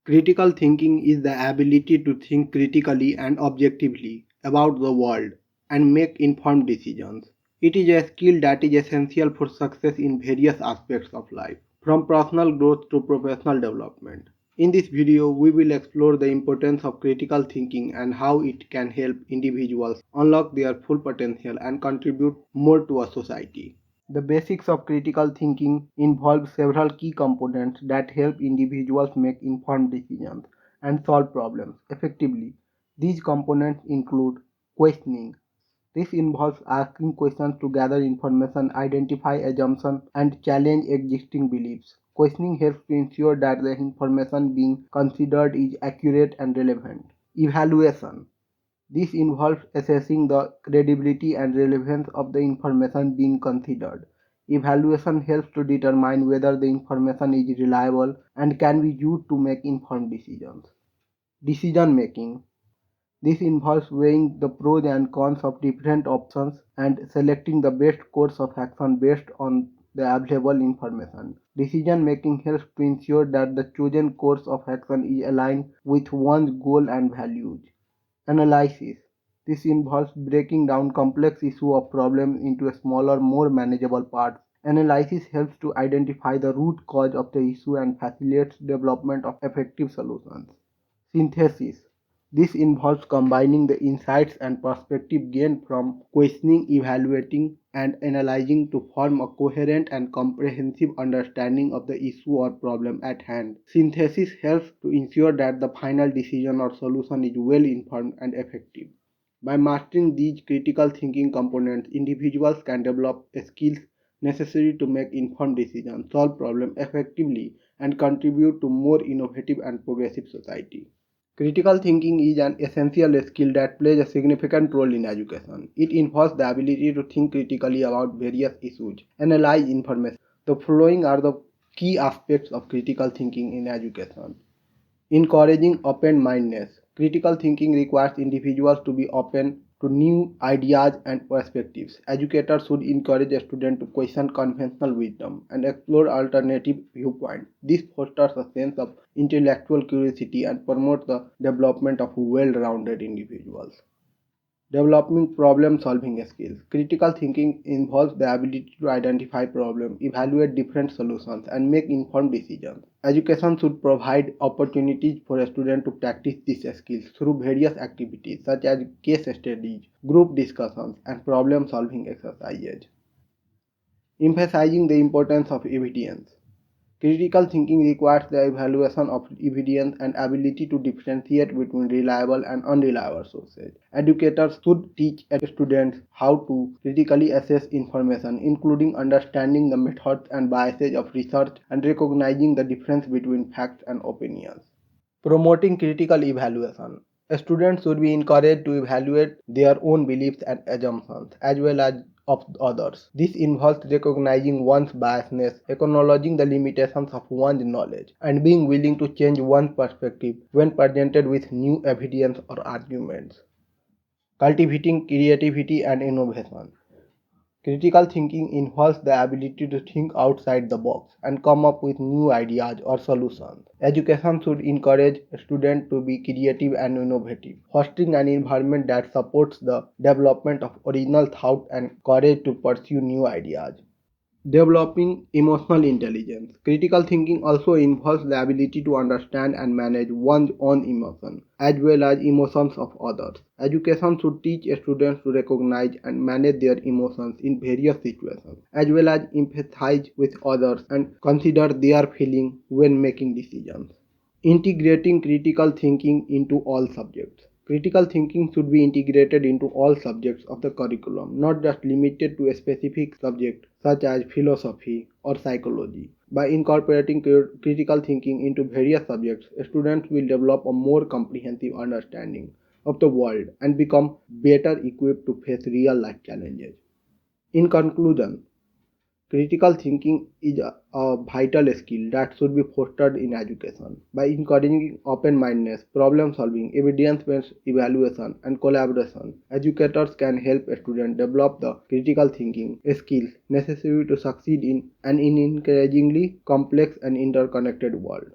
Critical thinking is the ability to think critically and objectively about the world and make informed decisions. It is a skill that is essential for success in various aspects of life, from personal growth to professional development. In this video, we will explore the importance of critical thinking and how it can help individuals unlock their full potential and contribute more to a society. The basics of critical thinking involve several key components that help individuals make informed decisions and solve problems effectively. These components include questioning. This involves asking questions to gather information, identify assumptions, and challenge existing beliefs. Questioning helps to ensure that the information being considered is accurate and relevant. Evaluation. This involves assessing the credibility and relevance of the information being considered. Evaluation helps to determine whether the information is reliable and can be used to make informed decisions. Decision making. This involves weighing the pros and cons of different options and selecting the best course of action based on the available information. Decision making helps to ensure that the chosen course of action is aligned with one's goal and values. Analysis. This involves breaking down complex issues or problems into smaller, more manageable parts. Analysis helps to identify the root cause of the issue and facilitates development of effective solutions. Synthesis. This involves combining the insights and perspective gained from questioning, evaluating, and analyzing to form a coherent and comprehensive understanding of the issue or problem at hand. Synthesis helps to ensure that the final decision or solution is well informed and effective. By mastering these critical thinking components, individuals can develop skills necessary to make informed decisions, solve problems effectively, and contribute to more innovative and progressive society. Critical thinking is an essential skill that plays a significant role in education. It involves the ability to think critically about various issues, analyze information. The following are the key aspects of critical thinking in education. Encouraging open-mindedness. Critical thinking requires individuals to be open to new ideas and perspectives. Educators should encourage students to question conventional wisdom and explore alternative viewpoints. This fosters a sense of intellectual curiosity and promotes the development of well-rounded individuals. Developing problem-solving skills. Critical thinking involves the ability to identify problems, evaluate different solutions, and make informed decisions. Education should provide opportunities for students to practice these skills through various activities such as case studies, group discussions, and problem-solving exercises. Emphasizing the importance of evidence. Critical thinking requires the evaluation of evidence and ability to differentiate between reliable and unreliable sources. Educators should teach students how to critically assess information, including understanding the methods and biases of research and recognizing the difference between facts and opinions. Promoting critical evaluation. Students should be encouraged to evaluate their own beliefs and assumptions as well as of others. This involves recognizing one's biasness, acknowledging the limitations of one's knowledge, and being willing to change one's perspective when presented with new evidence or arguments. Cultivating creativity and innovation. Critical thinking involves the ability to think outside the box and come up with new ideas or solutions. Education should encourage students to be creative and innovative, fostering an environment that supports the development of original thought and courage to pursue new ideas. Developing emotional intelligence. Critical thinking also involves the ability to understand and manage one's own emotions, as well as emotions of others. Education should teach students to recognize and manage their emotions in various situations, as well as empathize with others and consider their feelings when making decisions. Integrating critical thinking into all subjects. Critical thinking should be integrated into all subjects of the curriculum, not just limited to a specific subject such as philosophy or psychology. By incorporating critical thinking into various subjects, students will develop a more comprehensive understanding of the world and become better equipped to face real life challenges. In conclusion, critical thinking is a vital skill that should be fostered in education. By encouraging open-mindedness, problem-solving, evidence-based evaluation, and collaboration, educators can help students develop the critical thinking skills necessary to succeed in an increasingly complex and interconnected world.